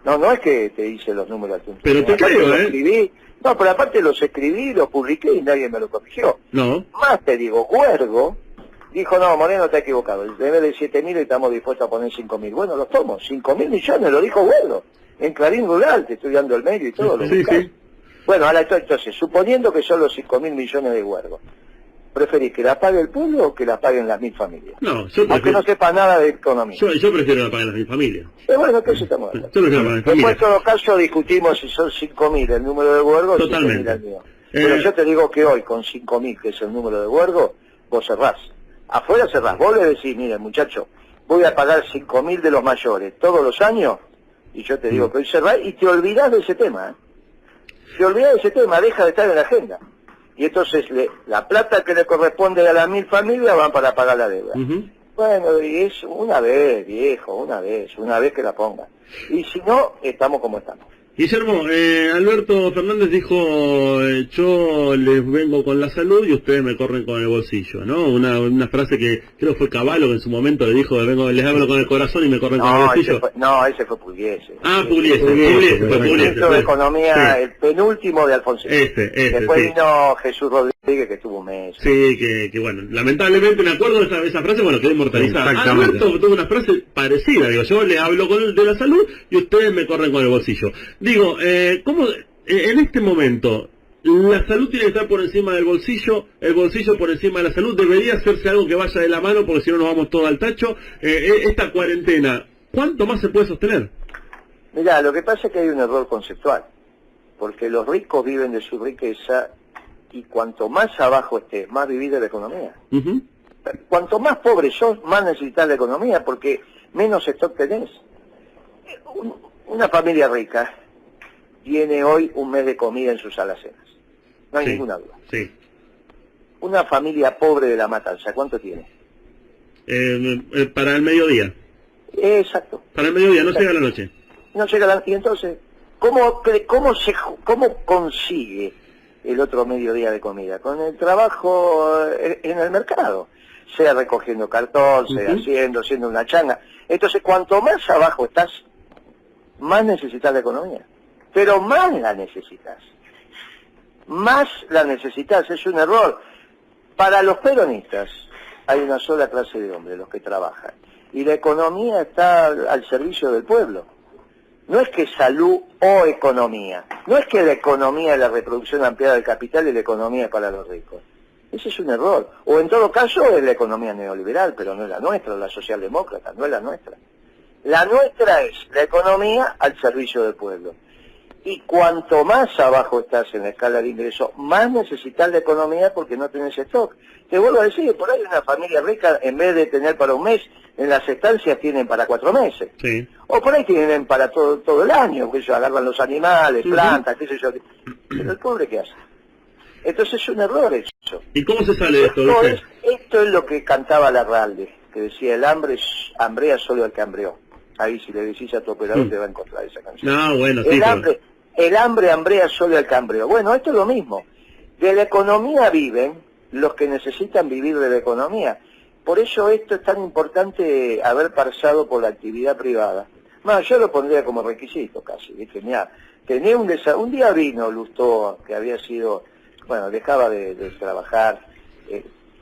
No es que te hice los números al tiempo. Pero te Aparte creo, los escribí, no, pero aparte los escribí, los publiqué y nadie me lo corrigió. No. Más te digo, Huergo dijo, no, Moreno está equivocado, en vez de 7.000 estamos dispuestos a poner 5.000. Bueno, los tomo, 5.000 millones, lo dijo Huergo. En Clarín Rural, te estoy dando el medio y todo, lo Sí, buscás. sí. Bueno, ahora entonces, suponiendo que son los 5.000 millones de Huergo, ¿preferís que la pague el pueblo o que la paguen las 1.000 familias? No, yo Aunque prefiero, no sepa nada de economía. yo prefiero que paguen las mi familia. Bueno, entonces estamos hablando. Yo prefiero que paguen las Después, en familias. todo caso, discutimos si son 5.000 el número de Huergo o Totalmente. 7.000 el mío. Pero yo te digo que hoy, con 5.000, que es el número de Huergo, vos cerrás. Afuera cerrás. Vos le decís, mire, muchacho, voy a pagar 5.000 de los mayores todos los años, y yo te digo que hoy cerrás y te olvidás de ese tema, ¿eh? Te olvidás de ese tema, deja de estar en la agenda. Y entonces la plata que le corresponde a las 1.000 familias van para pagar la deuda. Bueno, y es una vez, viejo, una vez que la ponga. Y si no, estamos como estamos. Guillermo, Alberto Fernández dijo, yo les vengo con la salud y ustedes me corren con el bolsillo, ¿no? Una frase que creo fue Cavallo que en su momento le dijo, les hablo con el corazón y me corren con el bolsillo. Ese fue Pugliese. Ah, Pugliese, Pugliese. Ministro de Economía, sí. El penúltimo de Alfonsín. Después sí. Vino Jesús Rodríguez, que tuvo un mes. Sí, que bueno, lamentablemente me acuerdo de esa frase, bueno, quedó inmortalizada. Alberto tuvo una frase parecida, digo, yo les hablo de la salud y ustedes me corren con el bolsillo. Digo, ¿cómo en este momento la salud tiene que estar por encima del bolsillo, el bolsillo por encima de la salud? ¿Debería hacerse algo que vaya de la mano porque si no nos vamos todo al tacho? Esta cuarentena, ¿cuánto más se puede sostener? Mirá, lo que pasa es que hay un error conceptual, porque los ricos viven de su riqueza y cuanto más abajo estés, más vivís de la economía. Cuanto más pobre sos, más necesitas la economía, porque menos stock tenés. Una familia rica tiene hoy un mes de comida en sus alacenas. No hay Sí, ninguna duda. sí. Una familia pobre de La Matanza, ¿cuánto tiene? Para el mediodía. Exacto. Para el mediodía, no Exacto. llega la noche. No llega la... Y entonces, ¿cómo consigue el otro mediodía de comida? Con el trabajo en el mercado. Sea recogiendo cartón, sea haciendo una changa. Entonces, cuanto más abajo estás, más necesitas la economía. Pero más la necesitas. Más la necesitas, es un error. Para los peronistas hay una sola clase de hombres, los que trabajan. Y la economía está al servicio del pueblo. No es que salud o economía. No es que la economía es la reproducción ampliada del capital y la economía es para los ricos. Ese es un error. O en todo caso es la economía neoliberal, pero no es la nuestra, la socialdemócrata, no es la nuestra. La nuestra es la economía al servicio del pueblo. Y cuanto más abajo estás en la escala de ingreso, más necesitas la economía porque no tenés stock. Te vuelvo a decir, por ahí una familia rica, en vez de tener para un mes, en las estancias tienen para 4 meses. Sí. O por ahí tienen para todo el año, que ellos agarran los animales, plantas, qué sé yo. Pero el pobre, ¿qué hace? Entonces es un error eso. ¿Y cómo se sale de esto? ¿Viste? Esto es lo que cantaba Larralde, que decía, el hambre hambrea solo al que hambreó. Ahí si le decís a tu operador te va a encontrar esa canción. No, bueno, sí, El hambre hambrea solo al cambreo. Bueno, esto es lo mismo. De la economía viven los que necesitan vivir de la economía. Por eso esto es tan importante haber pasado por la actividad privada. Más, yo lo pondría como requisito casi, ¿viste? Mirá, tenía un día vino Lustó, que había sido, bueno, dejaba de trabajar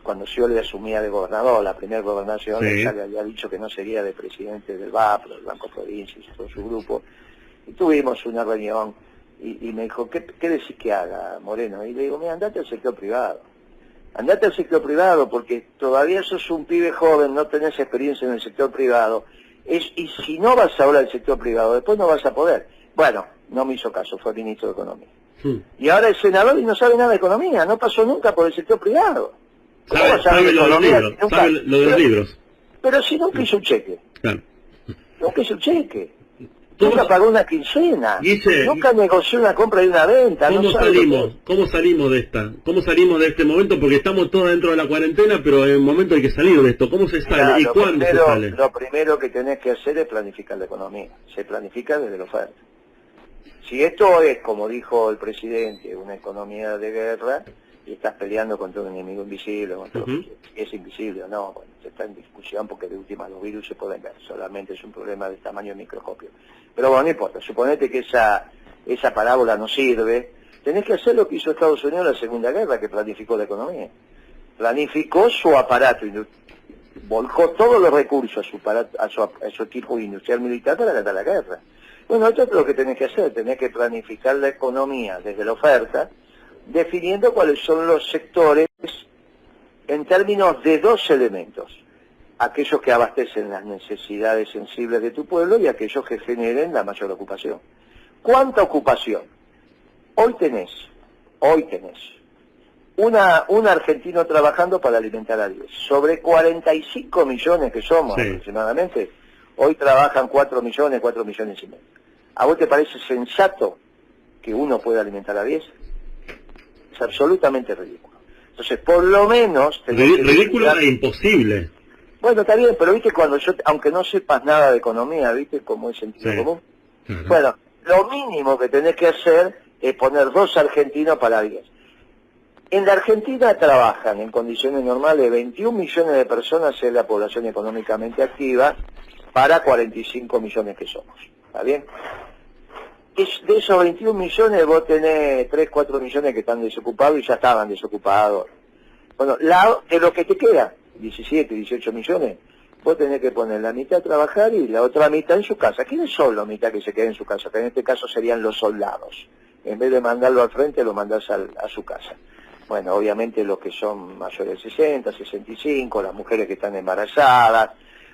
cuando yo le asumía de gobernador, la primera gobernación, Sí. ya le había dicho que no sería de presidente del BAP, del Banco Provincia y todo su grupo. Y tuvimos una reunión y me dijo, ¿qué decís que haga, Moreno? Y le digo, mira, andate al sector privado. Andate al sector privado porque todavía sos un pibe joven, no tenés experiencia en el sector privado. Y si no vas ahora al sector privado, después no vas a poder. Bueno, no me hizo caso, fue ministro de Economía. Y ahora es senador y no sabe nada de economía, no pasó nunca por el sector privado. ¿Cómo vas a saber Sabe lo de los economía libros, si nunca- sabe lo de los libros. Pero si nunca hizo un cheque, Claro. nunca hizo un cheque. ¿Cómo Nunca se- pagó una quincena, Guille, nunca negoció una compra y una venta. ¿Cómo no sabe lo que salimos? es. ¿Cómo salimos de esta? ¿Cómo salimos de este momento? Porque estamos todos dentro de la cuarentena, pero en un momento hay que salir de esto. ¿Cómo se sale? Mirá, ¿Y cuándo se sale? lo primero que tenés que hacer es planificar la economía. Se planifica desde la oferta. Si esto es, como dijo el presidente, una economía de guerra, y estás peleando contra un enemigo invisible, contra es invisible o no, bueno, se está en discusión porque de última los virus se pueden ver, solamente es un problema de tamaño de microscopio. Pero bueno, no importa, suponete que esa parábola no sirve, tenés que hacer lo que hizo Estados Unidos en la Segunda Guerra, que planificó la economía. Planificó su aparato industrial, volcó todos los recursos a su equipo industrial militar para ganar la guerra. Bueno, esto es lo que tenés que hacer, tenés que planificar la economía desde la oferta, definiendo cuáles son los sectores en términos de dos elementos. Aquellos que abastecen las necesidades sensibles de tu pueblo y aquellos que generen la mayor ocupación. ¿Cuánta ocupación? Hoy tenés un argentino trabajando para alimentar a 10. Sobre 45 millones que somos aproximadamente, hoy trabajan 4 millones y medio. ¿A vos te parece sensato que uno pueda alimentar a 10? Es absolutamente ridículo. Entonces, por lo menos... Ridículo e imposible. Bueno, está bien, pero viste cuando aunque no sepas nada de economía, viste cómo es sentido común. Bueno, lo mínimo que tenés que hacer es poner 2 argentinos para 10. En la Argentina trabajan en condiciones normales 21 millones de personas, es la población económicamente activa, para 45 millones que somos. ¿Está bien? De esos 21 millones vos tenés 3, 4 millones que están desocupados y ya estaban desocupados. Bueno, de lo que te queda, 17, 18 millones, vos tenés que poner la mitad a trabajar y la otra mitad en su casa. ¿Quiénes son la mitad que se queda en su casa? Que en este caso serían los soldados. En vez de mandarlo al frente, lo mandás a su casa. Bueno, obviamente los que son mayores de 60, 65, las mujeres que están embarazadas,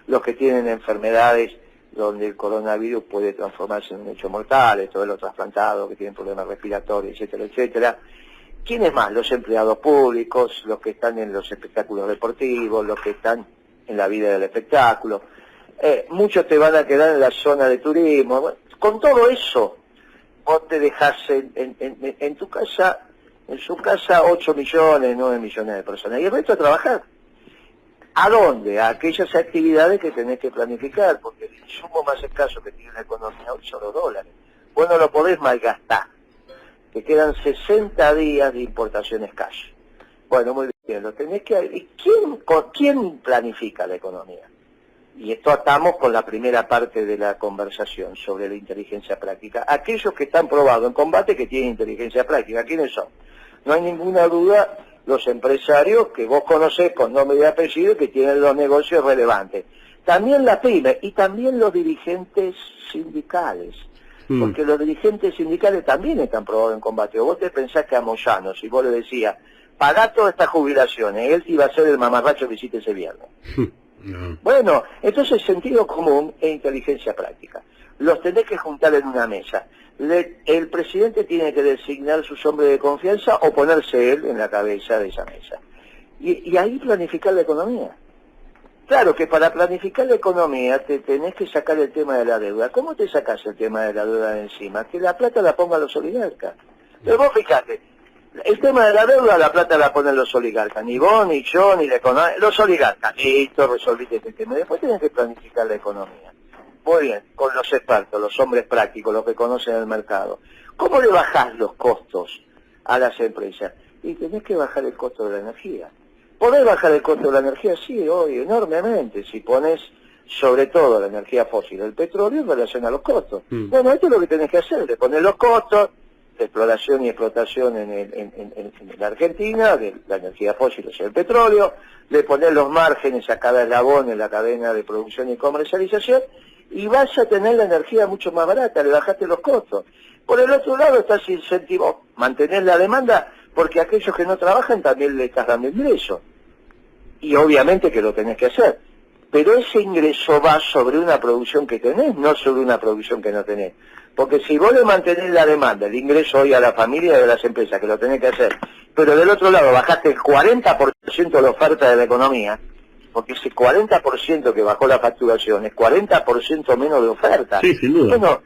los que tienen enfermedades donde el coronavirus puede transformarse en un hecho mortal, todos los trasplantados que tienen problemas respiratorios, etcétera, etcétera. ¿Quiénes más? Los empleados públicos, los que están en los espectáculos deportivos, los que están en la vida del espectáculo. muchos te van a quedar en la zona de turismo. Bueno, con todo eso, vos te dejás en tu casa, en su casa, 8 millones, 9 millones de personas, y el resto a trabajar. ¿A dónde? A aquellas actividades que tenés que planificar, porque el insumo más escaso que tiene la economía hoy son los dólares. Vos no lo podés malgastar. Te quedan 60 días de importaciones cash. Bueno, muy bien, lo tenés que... ¿Y quién planifica la economía? Y esto atamos con la primera parte de la conversación sobre la inteligencia práctica. Aquellos que están probados en combate que tienen inteligencia práctica, ¿quiénes son? No hay ninguna duda, los empresarios que vos conocés con nombre y apellido que tienen los negocios relevantes. También la pyme y también los dirigentes sindicales. Porque los dirigentes sindicales también están probados en combate. O vos te pensás que a Moyano, si vos le decías, pagá todas estas jubilaciones, él te iba a ser el mamarracho que hiciste ese viernes. No. Bueno, entonces sentido común e inteligencia práctica. Los tenés que juntar en una mesa. El presidente tiene que designar sus hombres de confianza o ponerse él en la cabeza de esa mesa. Y ahí planificar la economía. Claro que para planificar la economía te tenés que sacar el tema de la deuda. ¿Cómo te sacás el tema de la deuda de encima? Que la plata la pongan los oligarcas. Pero vos fijate, el tema de la deuda, la plata la ponen los oligarcas. Ni vos, ni yo, ni la economía. Los oligarcas. Listo, resolviste este tema. Después tenés que planificar la economía. Muy bien, con los expertos, los hombres prácticos, los que conocen el mercado. ¿Cómo le bajás los costos a las empresas? Y tenés que bajar el costo de la energía. ¿Podés bajar el costo de la energía? Sí, hoy, enormemente. Si pones sobre todo la energía fósil, el petróleo, en relación a los costos. Bueno, esto es lo que tenés que hacer, de poner los costos de exploración y explotación en la Argentina, de la energía fósil, o sea, el petróleo, de poner los márgenes a cada eslabón en la cadena de producción y comercialización, y vas a tener la energía mucho más barata, le bajaste los costos. Por el otro lado estás incentivando, mantener la demanda, porque a aquellos que no trabajan también le estás dando ingreso. Y obviamente que lo tenés que hacer. Pero ese ingreso va sobre una producción que tenés, no sobre una producción que no tenés. Porque si vos le mantenés la demanda, el ingreso hoy a la familia y a las empresas, que lo tenés que hacer, pero del otro lado bajaste el 40% de la oferta de la economía, porque ese 40% que bajó la facturación es 40% menos de oferta. Sí, sin duda. Bueno,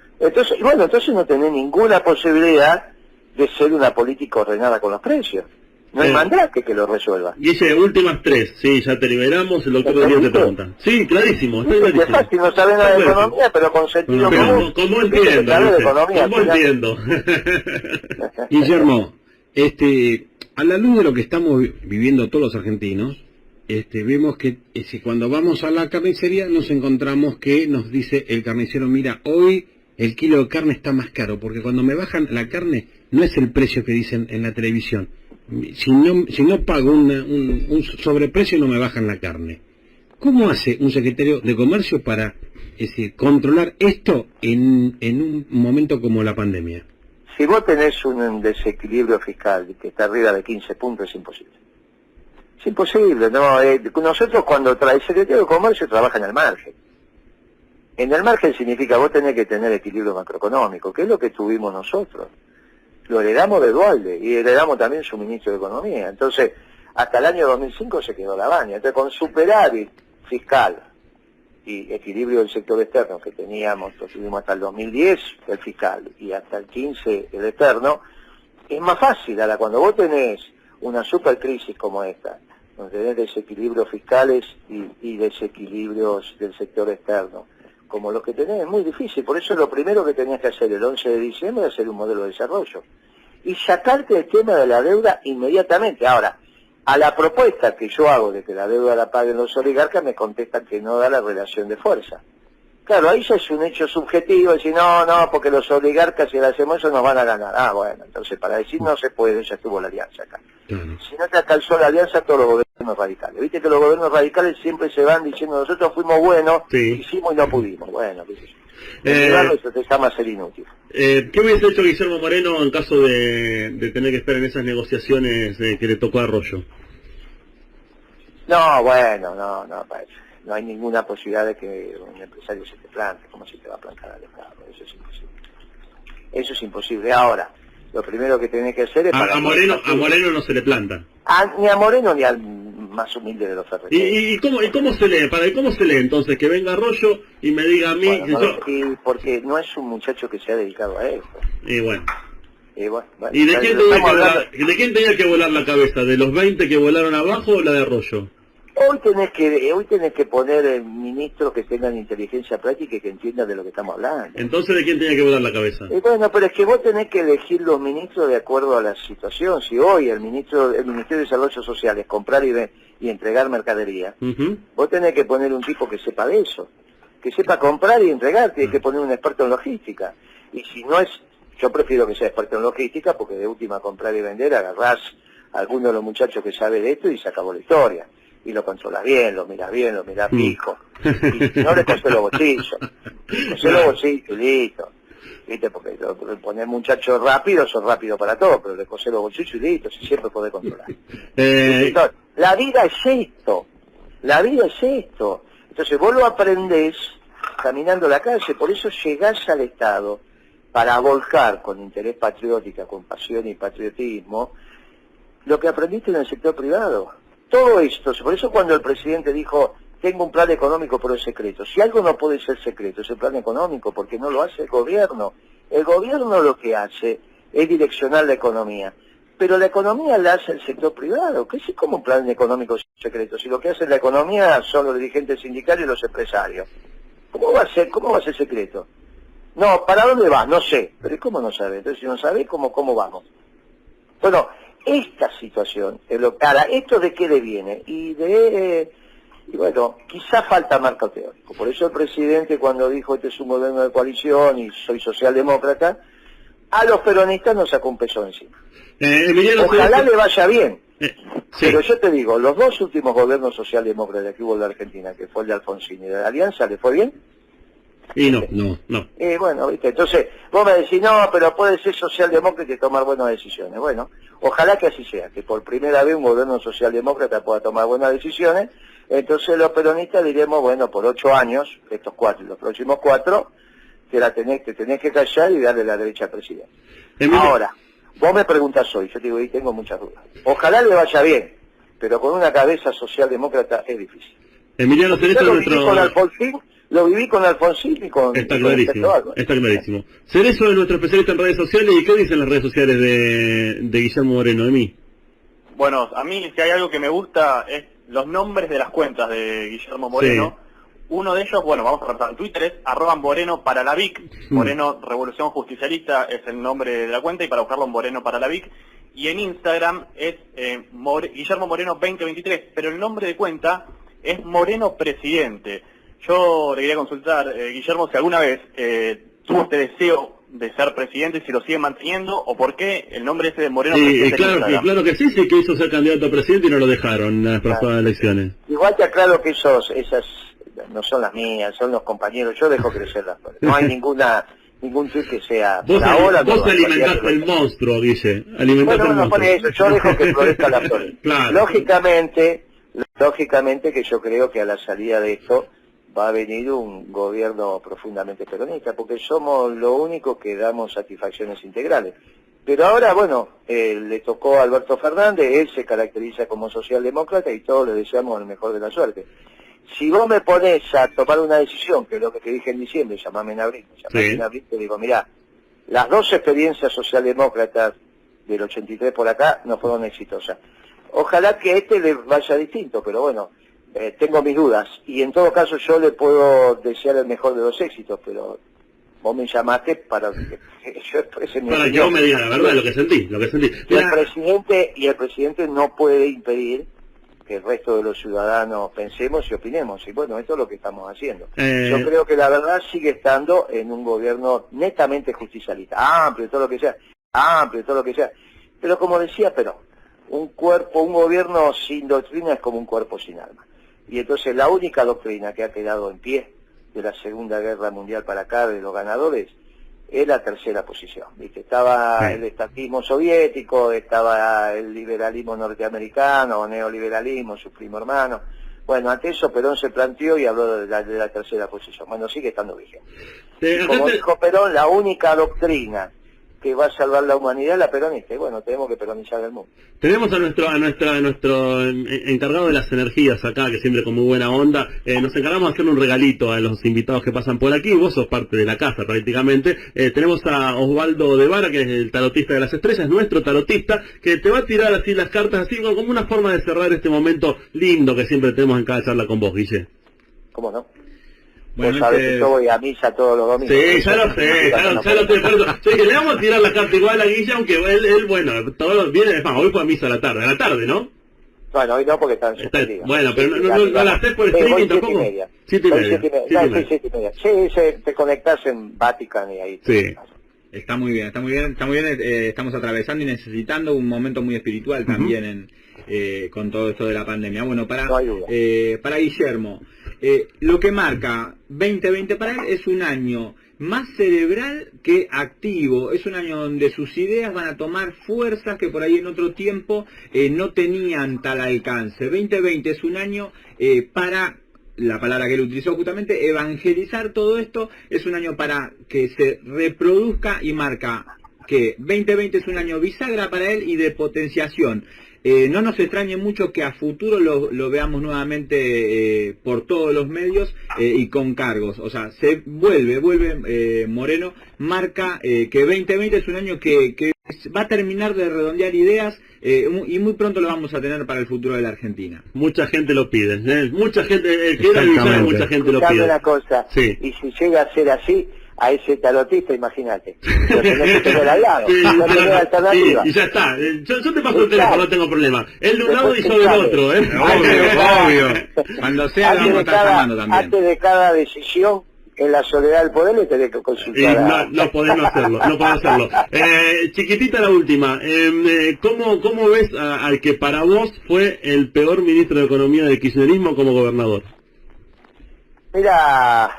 entonces no tenés ninguna posibilidad de ser una política ordenada con los precios. No hay mandato que lo resuelva. Y ese últimas 3, sí, ya te liberamos, el doctor Díaz te pregunta. Sí, clarísimo, está clarísimo. Es fácil, no sabe nada de economía, pero con sentido común. ¿Cómo entiendo? ¿Cómo entiendo? Guillermo, a la luz de lo que estamos viviendo todos los argentinos, vemos que cuando vamos a la carnicería nos encontramos que nos dice el carnicero, mira, hoy el kilo de carne está más caro, porque cuando me bajan la carne no es el precio que dicen en la televisión. Si no pago un sobreprecio no me bajan la carne. ¿Cómo hace un secretario de Comercio para controlar esto en un momento como la pandemia? Si vos tenés un desequilibrio fiscal que está arriba de 15 puntos, es imposible. Es imposible, ¿no? Nosotros cuando el secretario de Comercio trabaja en el margen. En el margen significa vos tenés que tener equilibrio macroeconómico, que es lo que tuvimos nosotros. Lo heredamos de Duhalde y heredamos también su ministro de Economía. Entonces, hasta el año 2005 se quedó la baña. Entonces, con superávit fiscal y equilibrio del sector externo que teníamos, lo tuvimos hasta el 2010, el fiscal, y hasta el 15, el externo, es más fácil. Ahora, cuando vos tenés una supercrisis como esta, donde tenés desequilibrios fiscales y desequilibrios del sector externo, como los que tenés, es muy difícil. Por eso lo primero que tenías que hacer el 11 de diciembre es hacer un modelo de desarrollo. Y sacarte el tema de la deuda inmediatamente. Ahora, a la propuesta que yo hago de que la deuda la paguen los oligarcas, me contestan que no da la relación de fuerza. Claro, ahí ya es un hecho subjetivo, decir, no, porque los oligarcas, si le hacemos eso, nos van a ganar. Ah, bueno, entonces para decir no se puede, ya estuvo la alianza acá. Si no te alcanzó la alianza, todos los gobiernos radicales. Viste que los gobiernos radicales siempre se van diciendo, nosotros fuimos buenos, hicimos y no pudimos. Bueno, eso te llama ser inútil. ¿Qué hubiese hecho Guillermo Moreno en caso de tener que estar en esas negociaciones que le tocó a Arroyo? No, bueno, no hay ninguna posibilidad de que un empresario se te plante, como si te va a plantar al Estado. Eso es imposible. Eso es imposible. Ahora, lo primero que tenés que hacer es... A Moreno no se le planta. Ni a Moreno ni al más humilde de los ferreteros. ¿Y cómo se lee? ¿Cómo se lee entonces? Que venga Arroyo y me diga a mí... Bueno, porque no es un muchacho que se ha dedicado a esto. Y bueno. Bueno, ¿Y de quién tenía que volar la cabeza? ¿De los 20 que volaron abajo o la de Arroyo? Hoy tenés que poner ministros que tengan inteligencia práctica y que entiendan de lo que estamos hablando. Entonces, ¿de quién tenía que volar la cabeza? Bueno, pero es que vos tenés que elegir los ministros de acuerdo a la situación. Si hoy el Ministerio de Desarrollo Social es comprar y entregar mercadería, vos tenés que poner un tipo que sepa de eso, que sepa comprar y entregar, tienes que poner un experto en logística. Y si no es, yo prefiero que sea experto en logística, porque de última comprar y vender agarrás a alguno de los muchachos que sabe de esto y se acabó la historia. Y lo controlas bien, lo mirás fijo. Y si no, le cosés los bolsillos. Cosés los bolsillos y listo. ¿Viste? Porque poner muchachos rápidos, son rápidos para todo, pero le cosés los bolsillos y listo, si siempre podés controlar. Entonces, la vida es esto. La vida es esto. Entonces vos lo aprendés caminando la calle, por eso llegás al Estado para volcar con interés patriótico, con pasión y patriotismo, lo que aprendiste en el sector privado. Todo esto, por eso cuando el presidente dijo, tengo un plan económico pero es secreto, si algo no puede ser secreto es el plan económico, porque no lo hace el gobierno. El gobierno lo que hace es direccionar la economía, pero la economía la hace el sector privado, que es como un plan económico secreto, si lo que hace la economía son los dirigentes sindicales y los empresarios. ¿Cómo va a ser secreto? No, ¿para dónde vas? No sé, pero ¿cómo no sabe? Entonces si no sabe, ¿cómo vamos? Bueno, esta situación, ahora, ¿esto de qué le viene? Y bueno, quizá falta marco teórico. Por eso el presidente, cuando dijo este es un gobierno de coalición y soy socialdemócrata, a los peronistas nos sacó un peso encima. Ojalá le vaya bien. Sí. Pero yo te digo, los dos últimos gobiernos socialdemócratas que hubo en la Argentina, que fue el de Alfonsín y de la Alianza, ¿le fue bien? Y no. Bueno, ¿viste? Entonces, vos me decís, no, pero puede ser socialdemócrata y tomar buenas decisiones. Bueno, ojalá que así sea, que por primera vez un gobierno socialdemócrata pueda tomar buenas decisiones. Entonces los peronistas diremos, bueno, por 8 años, estos 4 y los próximos 4, te tenés que callar y darle la derecha al presidente. Ahora, vos me preguntás hoy, yo te digo, y tengo muchas dudas. Ojalá le vaya bien, pero con una cabeza socialdemócrata es difícil. Emiliano, Cerezo lo viví con Alfonsín y con... Está clarísimo. Cerezo es nuestro especialista en redes sociales. ¿Y qué dicen las redes sociales de Guillermo Moreno, de mí? Bueno, a mí si hay algo que me gusta es los nombres de las cuentas de Guillermo Moreno. Sí. Uno de ellos, bueno, vamos a tratar en Twitter, es @Moreno para la VIC. Moreno Revolución Justicialista es el nombre de la cuenta, y para buscarlo Moreno para la VIC. Y en Instagram es Guillermo Moreno 2023, pero el nombre de cuenta es Moreno Presidente. Yo le quería consultar, Guillermo, si alguna vez tuvo este deseo de ser presidente, si lo sigue manteniendo, o por qué el nombre ese de Moreno Presidente. Claro que sí quiso ser candidato a presidente y no lo dejaron en las pasadas elecciones. Igual te aclaro que esas no son las mías, son los compañeros, yo dejo crecer las flores. No hay ningún tweet que sea... Vos alimentaste el monstruo, Guille. Bueno, por eso, yo dejo que florezca las flores. Claro. Lógicamente que yo creo que a la salida de esto va a venir un gobierno profundamente peronista, porque somos lo único que damos satisfacciones integrales. Pero ahora, bueno, le tocó a Alberto Fernández, él se caracteriza como socialdemócrata y todos le deseamos el mejor de la suerte. Si vos me pones a tomar una decisión, que es lo que te dije en diciembre, llamame en abril, te digo, mirá, las dos experiencias socialdemócratas del 83 por acá no fueron exitosas. Ojalá que le vaya distinto, pero bueno, tengo mis dudas, y en todo caso yo le puedo desear el mejor de los éxitos, pero vos me llamaste para que yo exprese mi opinión. Para que vos me digas la verdad, lo que sentí. Y el presidente no puede impedir que el resto de los ciudadanos pensemos y opinemos, y bueno, esto es lo que estamos haciendo. Yo creo que la verdad sigue estando en un gobierno netamente justicialista, amplio, todo lo que sea, pero como decía Perón, un gobierno sin doctrina es como un cuerpo sin alma. Y entonces la única doctrina que ha quedado en pie de la Segunda Guerra Mundial para acá, de los ganadores, es la tercera posición. ¿Viste? Estaba el estatismo soviético, estaba el liberalismo norteamericano, o neoliberalismo, su primo hermano. Bueno, ante eso Perón se planteó y habló de la tercera posición. Bueno, sigue estando vigente. Como dijo Perón, la única doctrina que va a salvar la humanidad, la peronista. Y bueno, tenemos que peronizar el mundo. Tenemos a nuestro encargado de las energías acá, que siempre con muy buena onda, nos encargamos de hacerle un regalito a los invitados que pasan por aquí. Vos sos parte de la casa prácticamente. Tenemos a Osvaldo de Vara, que es el tarotista de las estrellas, nuestro tarotista, que te va a tirar así las cartas, así como una forma de cerrar este momento lindo que siempre tenemos en cada charla con vos, Guille. ¿Cómo no? Bueno, vos sabés que yo voy a misa todos los domingos. Sí, ya lo sé, ya lo sé. Le vamos a tirar la carta igual a Guille, aunque él bueno, todos viene, hoy fue a misa a la tarde, ¿no? Bueno, hoy no porque están suspendidas. Bueno, pero no la haces por streaming tampoco. 7:30. Sí, te conectás en Vatican y ahí. Sí. Está muy bien. Estamos atravesando y necesitando un momento muy espiritual también con todo esto de la pandemia. Bueno, para Guillermo, lo que marca 2020 para él es un año más cerebral que activo, es un año donde sus ideas van a tomar fuerzas que por ahí en otro tiempo no tenían tal alcance. 2020 es un año para, la palabra que él utilizó justamente, evangelizar todo esto, es un año para que se reproduzca y marca que 2020 es un año bisagra para él y de potenciación. No nos extrañe mucho que a futuro lo veamos nuevamente por todos los medios y con cargos. O sea, se vuelve Moreno, marca que 2020 es un año que va a terminar de redondear ideas y muy pronto lo vamos a tener para el futuro de la Argentina. Mucha gente lo pide, mucha gente, mucha gente lo pide. Una cosa, sí. Y si llega a ser así, a ese tarotista, imagínate, lo tenés que tener al lado, no tenés alternativa. Y ya está, yo te paso el teléfono, no tengo problema. Él de un lado y yo del otro, Obvio. Cuando sea lo vamos a estar llamando también. Antes de cada decisión, en la soledad del poder, le tenés que consultar. No podemos hacerlo. Chiquitita la última, ¿cómo ves al que para vos fue el peor ministro de Economía del kirchnerismo como gobernador? Mira,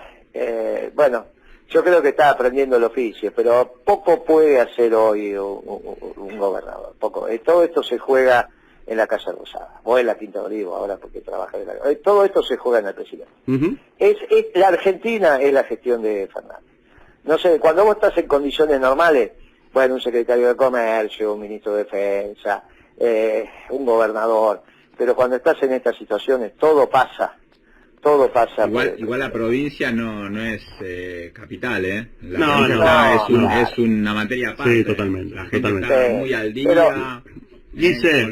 bueno, yo creo que está aprendiendo el oficio, pero poco puede hacer hoy un gobernador, poco. Todo esto se juega en la Casa Rosada, o en la Quinta de Olivo, ahora porque trabaja todo esto se juega en el presidente. La Argentina es la gestión de Fernández. No sé, cuando vos estás en condiciones normales, bueno, un secretario de Comercio, un ministro de Defensa, un gobernador, pero cuando estás en estas situaciones todo pasa. Igual la provincia no es capital, es una materia aparte. Sí, totalmente. La gente está muy al día. Dice,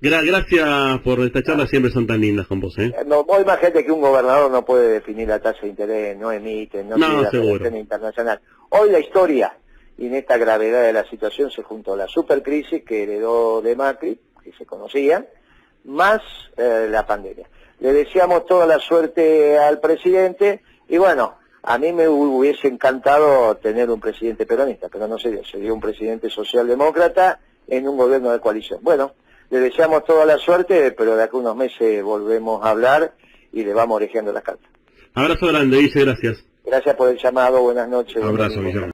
gracias por esta charla, siempre son tan lindas con vos, No, vos imagínate que un gobernador no puede definir la tasa de interés, no emite, no tiene la relación internacional. Hoy la historia, y en esta gravedad de la situación se juntó la supercrisis que heredó de Macri, que se conocían, más la pandemia. Le deseamos toda la suerte al presidente y bueno, a mí me hubiese encantado tener un presidente peronista, pero no se dio un presidente socialdemócrata en un gobierno de coalición. Bueno, le deseamos toda la suerte, pero de acá unos meses volvemos a hablar y le vamos orejeando las cartas. Abrazo grande, Guille, gracias. Gracias por el llamado, buenas noches. Abrazo, Guillermo.